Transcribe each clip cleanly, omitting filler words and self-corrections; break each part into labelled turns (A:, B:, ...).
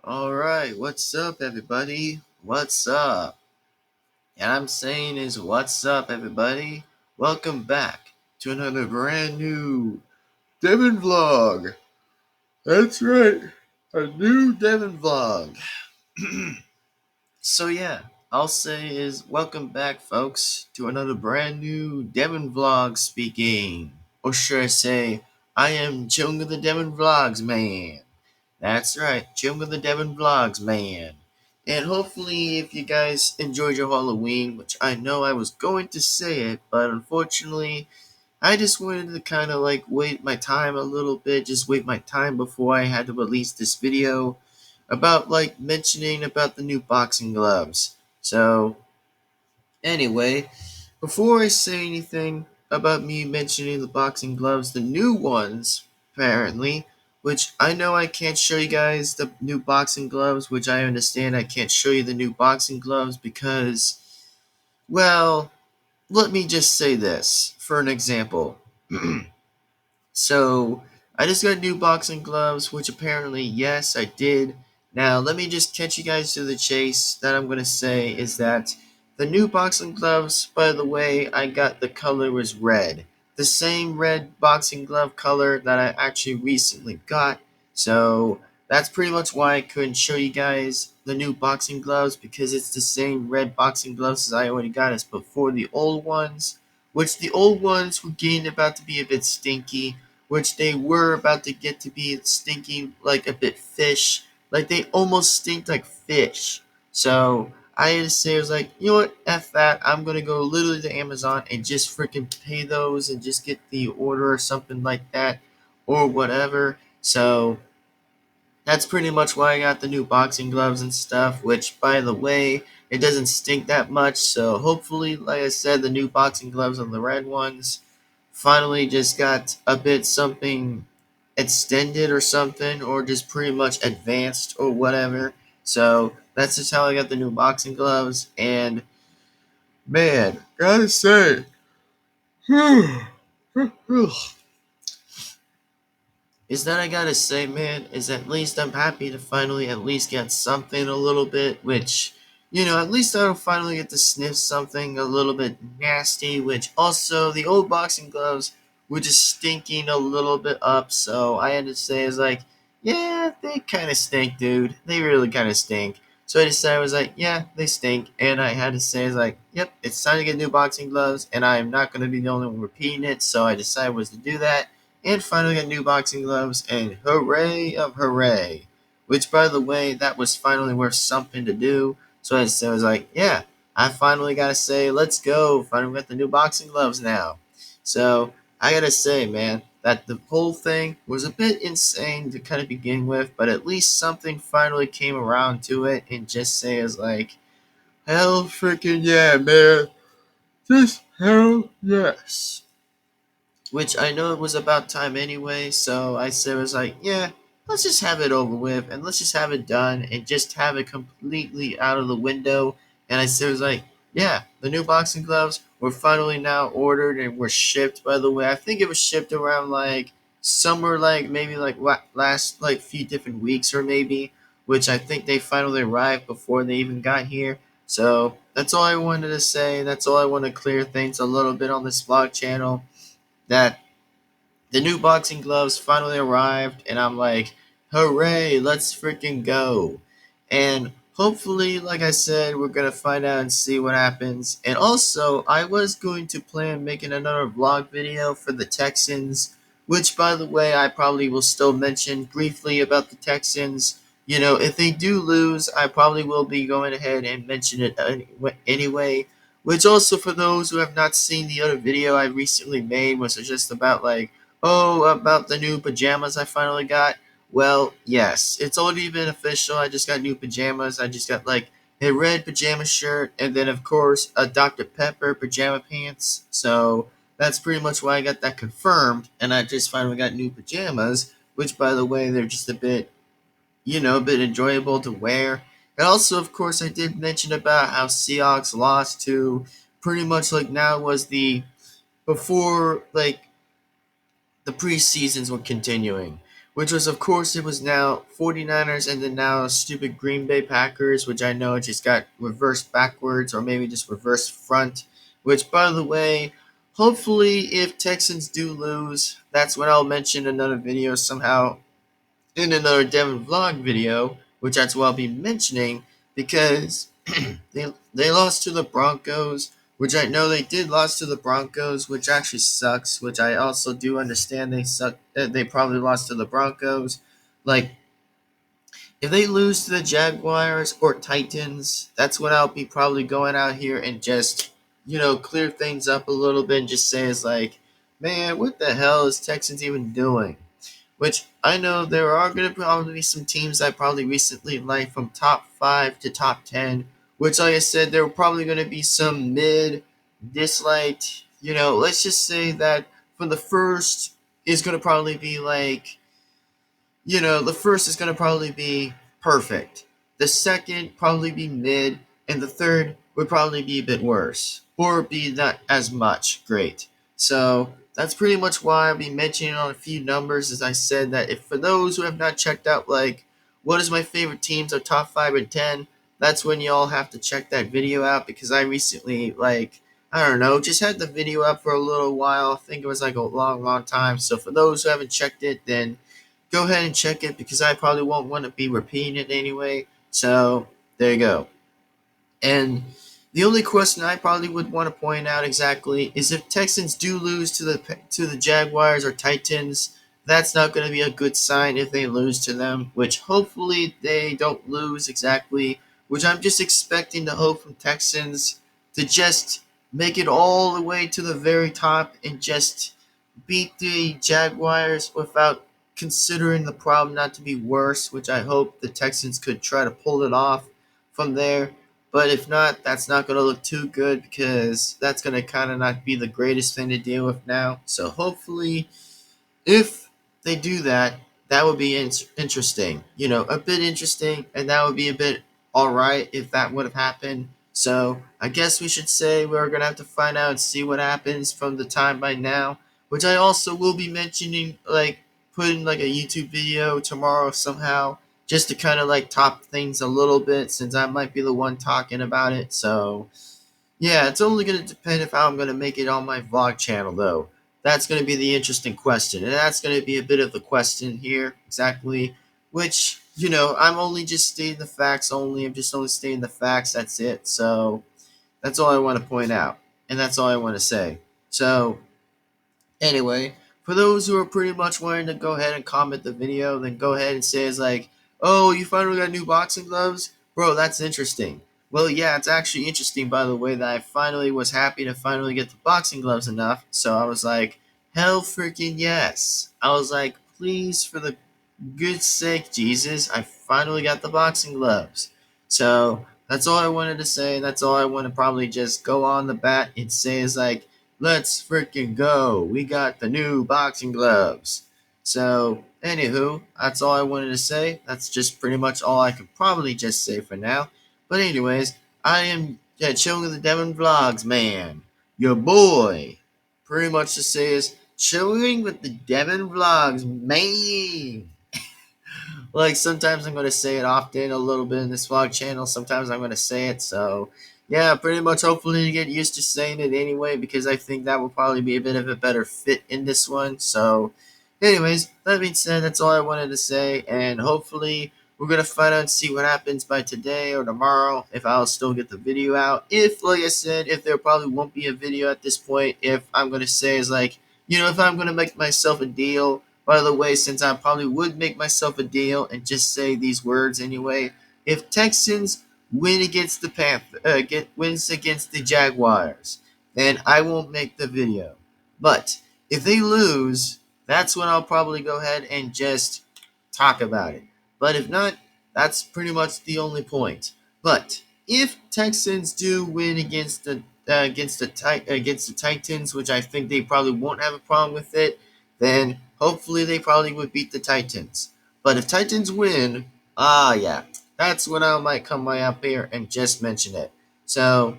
A: Alright, what's up, everybody? What's up? And I'm saying is, what's up, everybody? Welcome back to another brand new Devin Vlog. That's right, a new Devin Vlog. So, yeah, I'll say is, welcome back, folks, to another brand new Devin Vlog speaking. Or should I say, I am Junga the Devin Vlogs man. That's right, Junga the Devin Vlogs, man. And hopefully, if you guys enjoyed your Halloween, which I know I was going to say it, but unfortunately, I just wanted to kind of like wait my time a little bit, just wait my time before I had to release this video about like mentioning about the new boxing gloves. So, anyway, before I say anything about me mentioning the boxing gloves, the new ones, apparently, which I know I can't show you guys the new boxing gloves, which I understand I can't show you the new boxing gloves because, well, let me just say this for an example. So, I just got new boxing gloves, which apparently, yes, I did. Now, let me just catch you guys to the chase. That I'm going to say is that the new boxing gloves, by the way, I got the color was red. The same red boxing glove color that I actually recently got. So, that's pretty much why I couldn't show you guys the new boxing gloves because it's the same red boxing gloves as I already got as before the old ones, which the old ones were getting about to be a bit stinky, which they were about to get to be stinking like a bit fish. Like they almost stink like fish. So I had to say, I was like, you know what, F that. I'm going to go literally to Amazon and just freaking pay those and just get the order or something like that or whatever. So that's pretty much why I got the new boxing gloves and stuff, which, by the way, it doesn't stink that much. So hopefully, like I said, the new boxing gloves and the red ones finally just got a bit something extended or something, or just pretty much advanced or whatever. So that's just how I got the new boxing gloves. And man, gotta say, is that I gotta say, man, is at least I'm happy to finally at least get something a little bit, which, at least I'll finally get to sniff something a little bit nasty, which also the old boxing gloves were just stinking a little bit up, so I had to say, is like, yeah, they kind of stink, dude. They really kind of stink. So I decided, I was like, yeah, they stink, and I had to say, is like, yep, it's time to get new boxing gloves, and I am not going to be the only one repeating it, so I decided was to do that and finally got new boxing gloves, and hooray of hooray. Which, by the way, that was finally worth something to do. So I was like, yeah, I finally got to say, let's go. Finally got the new boxing gloves now. So I got to say, man, that the whole thing was a bit insane to kind of begin with, but at least something finally came around to it, and just say is like, hell freaking yeah, man. Just hell yes. Which I know it was about time anyway, so I said, was like, yeah, let's just have it over with and let's just have it done and just have it completely out of the window. And I said, was like, yeah, the new boxing gloves were finally now ordered and were shipped, by the way. I think it was shipped around like somewhere like maybe like last like few different weeks or maybe, which I think they finally arrived before they even got here. So that's all I wanted to say. That's all I want to clear things a little bit on this vlog channel, that the new boxing gloves finally arrived, and I'm like, hooray, let's freaking go. And hopefully, like I said, we're going to find out and see what happens. And also, I was going to plan making another vlog video for the Texans, which, by the way, I probably will still mention briefly about the Texans. If they do lose, I probably will be going ahead and mention it anyway. Which also, for those who have not seen the other video I recently made, was just about like, oh, about the new pajamas I finally got. Well, yes, it's already been official. I just got new pajamas. I just got like a red pajama shirt and then, of course, a Dr. Pepper pajama pants. So that's pretty much why I got that confirmed. And I just finally got new pajamas, which, by the way, they're just a bit enjoyable to wear. And also, of course, I did mention about how Seahawks lost to pretty much like now was before like the preseasons were continuing, which was, of course, it was now 49ers and then now stupid Green Bay Packers, which I know just got reversed backwards or maybe just reversed front, which, by the way, hopefully if Texans do lose, that's when I'll mention another video somehow in another Devin Vlog video, which that's what I'll be mentioning because they lost to the Broncos, which I know they did lost to the Broncos, which actually sucks. Which I also do understand they suck. They probably lost to the Broncos. Like if they lose to the Jaguars or Titans, that's when I'll be probably going out here and just clear things up a little bit and just say it's like, man, what the hell is Texans even doing? Which I know there are going to probably be some teams I probably recently liked from top 5 to top 10, which, like I said, there are probably going to be some mid, disliked. Let's just say that for the first is going to probably be like the first is going to probably be perfect. The second probably be mid, and the third would probably be a bit worse or be not as much great. So that's pretty much why I'll be mentioning on a few numbers. As I said, that if for those who have not checked out, like what is my favorite teams of top 5 and 10, that's when you all have to check that video out because I recently I don't know, just had the video up for a little while. I think it was like a long time. So for those who haven't checked it, then go ahead and check it because I probably won't want to be repeating it anyway. So there you go. And the only question I probably would want to point out exactly is if Texans do lose to the Jaguars or Titans, that's not going to be a good sign if they lose to them, which hopefully they don't lose exactly, which I'm just expecting the hope from Texans to just make it all the way to the very top and just beat the Jaguars without considering the problem not to be worse, which I hope the Texans could try to pull it off from there. But if not, that's not going to look too good because that's going to kind of not be the greatest thing to deal with now. So hopefully, if they do that, that would be interesting. A bit interesting, and that would be a bit all right if that would have happened. So I guess we should say we're going to have to find out and see what happens from the time by now, which I also will be mentioning, like putting like a YouTube video tomorrow somehow just to kind of like top things a little bit since I might be the one talking about it. So yeah, it's only going to depend if how I'm going to make it on my vlog channel, though. That's going to be the interesting question. And that's going to be a bit of the question here, exactly. Which, I'm only just stating the facts only. I'm just only stating the facts. That's it. So that's all I want to point out. And that's all I want to say. So anyway, for those who are pretty much wanting to go ahead and comment the video, then go ahead and say it's like, oh, you finally got new boxing gloves? Bro, that's interesting. Well, yeah, it's actually interesting, by the way, that I finally was happy to finally get the boxing gloves enough. So I was like, hell freaking yes. I was like, please, for the good sake, Jesus, I finally got the boxing gloves. So that's all I wanted to say. That's all I want to probably just go on the bat and say is like, let's freaking go. We got the new boxing gloves. So, anywho, that's all I wanted to say. That's just pretty much all I could probably just say for now. But anyways, I am chilling with the Devin Vlogs, man. Your boy. Pretty much to say is chilling with the Devin Vlogs, man. Like sometimes I'm gonna say it often a little bit in this vlog channel. Sometimes I'm gonna say it. So yeah, pretty much hopefully you get used to saying it anyway because I think that will probably be a bit of a better fit in this one. So anyways, that being said, that's all I wanted to say, and hopefully we're gonna find out and see what happens by today or tomorrow if I'll still get the video out. If, like I said, if there probably won't be a video at this point, if I'm gonna say is like, if I'm gonna make myself a deal. By the way, since I probably would make myself a deal and just say these words anyway, if Texans win against the wins against the Jaguars, then I won't make the video. But if they lose, that's when I'll probably go ahead and just talk about it. But if not, that's pretty much the only point. But if Texans do win against the Titans, which I think they probably won't have a problem with it, then hopefully they probably would beat the Titans. But if Titans win, yeah, that's when I might come way up here and just mention it. So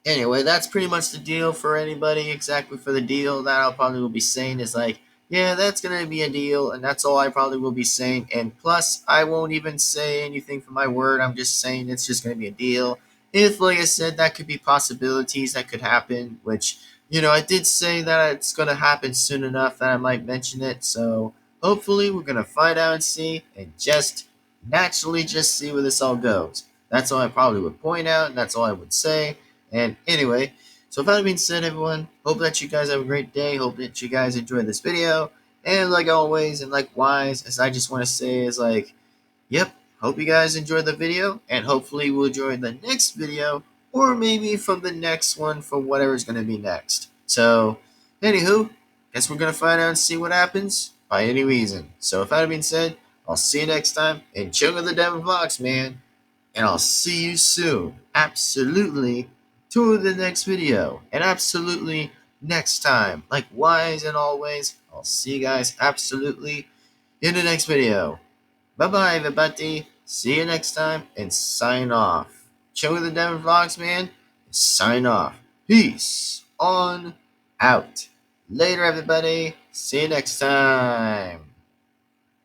A: anyway, that's pretty much the deal for anybody. Exactly for the deal that I'll probably will be saying is like, yeah, that's gonna be a deal, and that's all I probably will be saying. And plus, I won't even say anything for my word. I'm just saying it's just gonna be a deal. If, like I said, that could be possibilities that could happen, which, I did say that it's gonna happen soon enough that I might mention it. So hopefully, we're gonna find out and see, and just naturally just see where this all goes. That's all I probably would point out, and that's all I would say. And anyway, so with that being said, everyone, hope that you guys have a great day. Hope that you guys enjoyed this video. And like always, and likewise, as I just want to say is like, yep, hope you guys enjoyed the video, and hopefully we'll join the next video, or maybe from the next one for whatever's going to be next. So, anywho, guess we're going to find out and see what happens by any reason. So with that being said, I'll see you next time, and chill with the Devin Vlogs, man. And I'll see you soon. Absolutely. To the next video. And absolutely next time. Likewise and always, I'll see you guys absolutely in the next video. Bye bye, everybody. See you next time and sign off. Chill with the Devin Vlogs, man. Sign off. Peace on out. Later, everybody. See you next time.